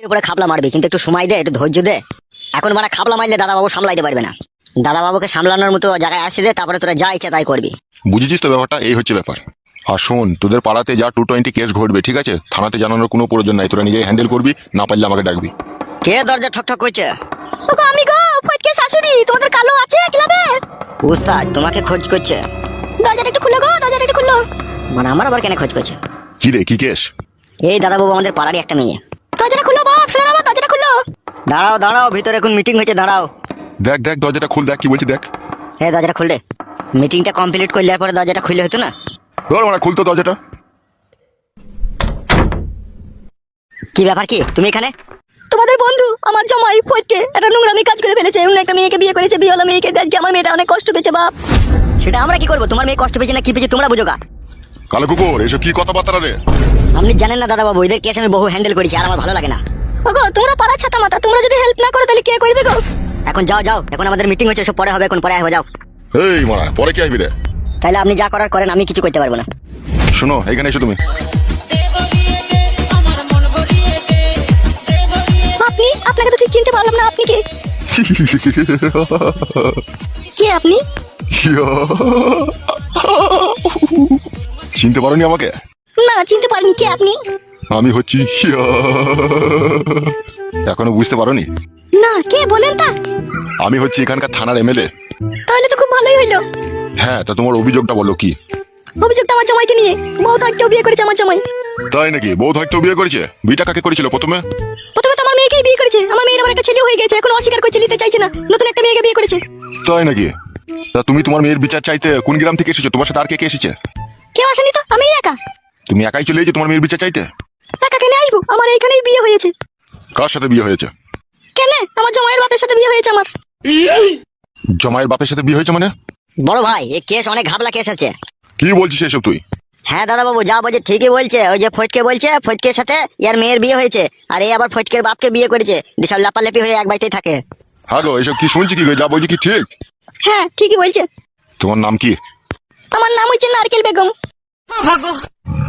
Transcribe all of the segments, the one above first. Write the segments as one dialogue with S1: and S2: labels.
S1: উপরে খাপলা মারবি, কিন্তু একটু সময় দে, একটু ধৈর্য দে। এখন মানে খাপলা মারলে দাদাবাবু সামলাইতে পারবে না। দাদাবাবুকে সামলানোর মতো জায়গায় আসি দে, তারপরে তোরা যা ইচ্ছা তাই করবি।
S2: বুঝেছিস তো ব্যাপারটা? এই হচ্ছে ব্যাপার। আর শোন, তোদের পাড়াতে যা 220 কেস ঘটবে, ঠিক আছে? থানাতে জানানোর কোনো প্রয়োজন নাই, তোরা নিজেই হ্যান্ডেল করবি, না পারলে আমাকে ডাকবি।
S1: কে দরজা ঠকঠক করছে?
S3: আমি গো, ফটকে শাশুড়ি। তোমাদের কালো আছে ক্লাবে?
S1: উস্তাদ তোমাকে খোঁজ করছে।
S3: দরজাটা একটু খুলো গো, দরজাটা একটু খুলো।
S1: মানে আমার আবার কেন খোঁজ করছে?
S2: কি রে, কি কেস?
S1: এই দাদাবাবু আমাদের পাড়ারই একটা মেয়ে।
S3: দরজাটা খুলো বাপ, শোনো বাবা, দরজাটা খুলো।
S1: দাঁড়াও দাঁড়াও, ভিতরে এখন মিটিং হয়েছে, দাঁড়াও।
S2: দেখ দেখ, দরজাটা খুল, দেখ কি বলছি দেখ।
S1: হ্যাঁ দরজাটা খুললে, মিটিংটা কমপ্লিট করলে পরে দরজাটা খুললে হতো না?
S2: ধর মানে খুলতো দরজাটা।
S1: কি ব্যাপার, কি তুমি এখানে?
S3: তোমাদের বন্ধু আমার জামাই ফটকে একটা নোংরামি কাজ করে ফেলেছে। অন্য একটা মেয়েকে বিয়ে করেছে, বিয়েওয়ালা মেয়েকে। দেখে আমার মেয়েটা অনেক কষ্ট পেয়েছে বাপ।
S1: সেটা আমরা কি করবো? তোমার মেয়ে কষ্ট পেয়েছে না কি পেয়েছে তোমরা বুঝো গা।
S2: কালো কুকুর, এসব কি কথাবার্তা রে?
S1: আপনি জানেন না দাদাবাবু, এদের কেস আমি বহু হ্যান্ডেল করেছি, আর আমার ভালো লাগে না।
S3: ওগো, তোমরা পাড়া ছাতা মাতা, তোমরা যদি হেল্প না করো তাহলে কে করবে গো?
S1: এখন যাও যাও, এখন আমাদের মিটিং হচ্ছে, সব পরে হবে, এখন পরে আসবে, যাও।
S2: এই মারা, পরে কি আসবি রে?
S1: তাহলে আপনি যা করার করেন, আমি কিছু করতে পারবো না।
S2: শোনো, এখানে এসো তুমি।
S3: আপনি? আপনাকে তো ঠিক চিনতে পারলাম না, আপনি কে? কে আপনি?
S2: চিনতে পারোনি আমাকে?
S3: না, চিনতে পারিনি। কে আপনি?
S2: আমি হচ্ছি এখনো বুঝতে পারোনি?
S3: না, কে বলেন তা?
S2: আমি হচ্ছি এখানকার থানার এমএলএ।
S3: তাহলে তো খুব ভালোই হইলো।
S2: হ্যাঁ, তা তোমার অভিযোগটা বলো কি?
S3: অভিযোগটা আমার জামাইকে নিয়ে। বউ থাকতেও বিয়ে করেছে আমার জামাই।
S2: তাই নাকি? বউ হয়তো বিয়ে করেছে? বিয়েটা কাকে করেছিল প্রথমে?
S3: প্রথমে তো আমার মেয়েকেই বিয়ে করেছে। আমার মেয়ের আবার একটা ছেলে হয়ে গেছে, এখন অস্বীকার করছে, নিতে চাইছে না। নতুন একটা মেয়েকে বিয়ে করেছে।
S2: তাই নাকি? তা তুমি তোমার মেয়ের বিচার চাইতে কোন গ্রাম থেকে এসেছো? তোমার সাথে আর কে কে এসেছে?
S3: কেউ আসেনি তো, আমি একা।
S2: তুমি একাই চলে এসেছো তোমার মেয়ের বিচার চাইতে?
S3: একা কেন আসবো? আমার এইখানেই বিয়ে হয়েছে।
S2: কার সাথে বিয়ে হয়েছে?
S3: কেন? আমার জামাইয়ের বাপের সাথে বিয়ে হয়েছে আমার।
S2: জমায়ের বাপের সাথে বিয়ে হয়েছে মানে?
S1: বড় ভাই, এই কেস অনেক ঘাবলা কেস আছে।
S2: কি বলছিস এসব তুই?
S1: হ্যাঁ দাদাবাবু, যা বলছে ঠিকই বলছে। ওই যে ফটকে বলছে ফটকের সাথে ইয়ার মেয়ের বিয়ে হয়েছে, আর এই আবার ফটকের বাপকে বিয়ে করেছে। সব লাপালাপি হয়ে এক বাড়িতেই থাকে।
S2: হ্যাঁ গো, এসব কি শুনছি? কি গো, যা বলছি কি ঠিক?
S3: হ্যাঁ, ঠিকই বলছে।
S2: তোমার নাম কি?
S3: আমার নাম হচ্ছে নারকেল বেগম।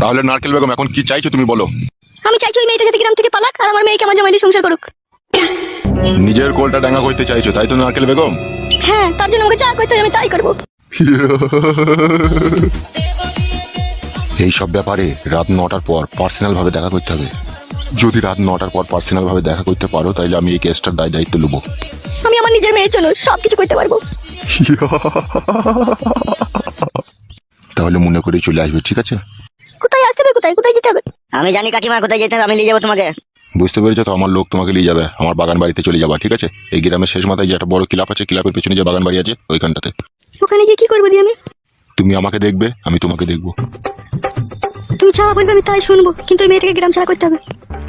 S2: তাহলে নারকেল বেগম, এখন কি চাইছো তুমি বলো?
S3: আমি চাইছি ওই মেয়েটা যাতে গ্রাম থেকে পালাক, আর আমার মেয়েকে আমার জামাইলি সংসার করুক।
S2: নিজের কোলটা ডাঙ্গা করতে চাইছো, তাই তো নারকেল বেগম?
S3: হ্যাঁ, তার জন্য আমাকে যা করতে হয় আমি তাই করবো।
S2: এই সব ব্যাপারে রাত 9টার পর পার্সোনাল ভাবে দেখা করতে হবে। যদি রাত 9টার পর পার্সোনাল ভাবে দেখা করতে পারো, তাহলে আমি এই কেসটার দায়িত্ব নেবো।
S3: আমি আমার নিজের মেয়ের জন্য সবকিছু করতে পারবো।
S2: তাহলে মনে করে চলে আসবে, ঠিক আছে?
S3: কোথায় আসতে হবে? কোথায় কোথায় যেতে হবে?
S1: আমি জানি কাকিমা কোথায় যেতে হবে, আমি নিয়ে যাবো তোমাকে।
S2: বুঝতে পেরেছো তো? আমার লোক তোমাকে নিয়ে যাবে, আমার বাগান বাড়িতে চলে যাবা, ঠিক আছে? এই গ্রামের শেষ মাথায় যে একটা বড় ক্লাব আছে, ক্লাবের পেছনে যে বাগান বাড়ি আছে, ওইখানটাতে।
S3: ওখানে গিয়ে কি করবো দিয়ে আমি?
S2: তুমি আমাকে দেখবে, আমি তোমাকে দেখবো।
S3: তুমি যা বলবে আমি তাই শুনবো, কিন্তু ওই মেয়েটাকে গ্রাম ছাড়া করতে হবে।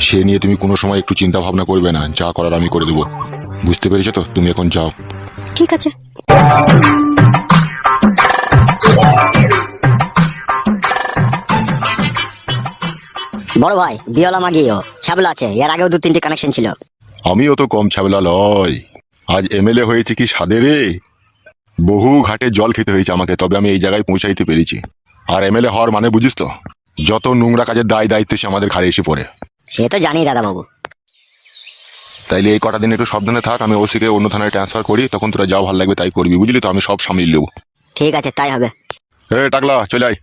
S2: সে নিয়ে তুমি কোনো সময় একটু চিন্তা ভাবনা করবে না, যা করার আমি করে দেবো। বুঝতে পেরেছো তো? তুমি এখন যাও।
S3: ঠিক আছে।
S1: বড় ভাই, বিয়লা মাগিও ছাবলা আছে, এর আগেও 2-3টে কানেকশন ছিল।
S2: আমিও তো কম ছাবেলা লয়। আজ এমএলএ হয়েছে কি সাদে রে! বহু ঘাটে জল খেতে হয়েছে আমাকে, তবে আমি এই জায়গায় পৌঁছাইতে পেরেছি। আর এমএলএ হওয়ার মানে বুঝিস তো? যত নোংরা কাজের দায় দায়িত্ব সে আমাদের ঘাড়ে এসে পড়ে।
S1: সে তো জানি দাদাবাবু।
S2: তাইলে এই কটা দিন একটু সাবধানে থাক, আমি ওসিকে অন্য থানায় ট্রান্সফার করি, তখন তোরা যা ভালো লাগবে তাই করবি, বুঝলি তো? আমি সব সামলিয়ে নেবো।
S1: ঠিক আছে, তাই হবে।
S2: এ টাকলা, চলে আয়।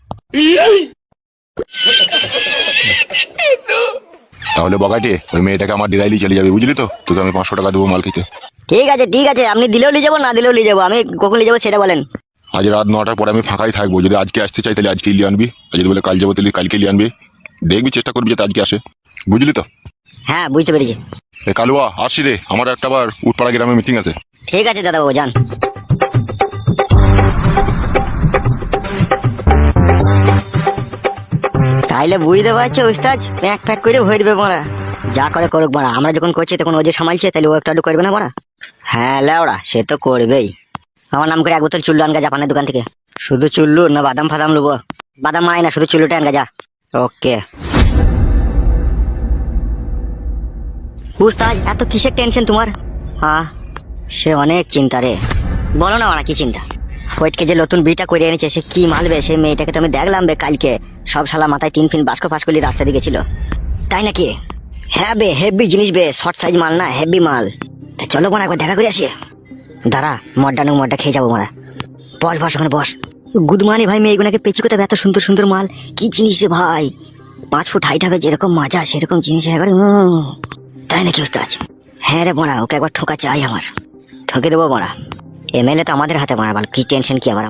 S2: তাহলে বগাটে, ওই মেয়েটাকে আমার ডিরাইলি চলে যাবে, বুঝলি তো? তোকে আমি 500 টাকা দেবো মাল খেতে।
S1: ঠিক আছে ঠিক আছে, আপনি দিলেও নিয়ে যাবো, না দিলেও নিয়ে যাবো। আমি কখন নিয়ে যাবো সেটা বলেন।
S2: আজ রাত 9টার পরে আমি ফাঁকাই থাকবো। যদি আজকে আসতে চাই তাহলে আজকে লিয়ে আনবি, আর যদি বলে কাল যাবো তাহলে কালকে লিয়ে আনবি। দেখবি, চেষ্টা করবি যাতে আজকে আসে, বুঝলি তো?
S1: হ্যাঁ, বুঝতে পেরেছি।
S2: এ কালুয়া, আসি রে, আমার একটা বার উঠপাড়া গ্রামে মিটিং আছে।
S1: ঠিক আছে দাদাবাবু, যান। তাইলে বুঝতে পারছো উস্তাদ, প্যাক প্যাক করে ভরবে মারা। যা করে করুক মারা, আমরা যখন করছি তখন ও যে সামালছে, তাহলে ও একটু করবে না মারা? হ্যাঁ লেওড়া, সে তো করবেই। আমার নাম করে 1 বোতল চুল্লু আনগা জাপানের দোকান থেকে। শুধু চুল্লু না বাদাম ফাদাম লুবো? বাদাম মাই না, শুধু চুল্লুটা আনগা যা। ওকে উস্তাদ, এত কিসের টেনশন তোমার? হ্যাঁ, সে অনেক চিন্তা রে। বলো না মারা, কি চিন্তা? ফটকে যে নতুন বিটা করে এনেছে, সে কি মালবে? সেই মেয়েটাকে তো আমি দেখলাম বে কালকে, সব শালা মাথায় টিন ফিন বাস্ক ফাঁস করলি রাস্তা দিকে ছিল। তাই নাকি? হ্যাঁ বে, হেভি জিনিস বে, শর্ট সাইজ মাল না, হেভি মাল। তা চলো মারা একবার দেখা করে আসি। দাঁড়া, মডটা খেয়ে যাবো মারা। বস বস, ওখানে বস। গুড মর্নিং ভাই, মেয়েগুলোকে পেঁচি কোথায় এত সুন্দর সুন্দর মাল, কি জিনিস রে ভাই। 5 ফুট হাইট হবে, যেরকম মাজা সেরকম জিনিস একবারে। তাই নাকি ওস্তাদ? হ্যাঁ রে বড়া, ওকে একবার ঠোকা চাই আমার। ঠকে দেবো বড়া, এমএলএ তো আমাদের হাতে মারা, কি টেনশন কি আবার।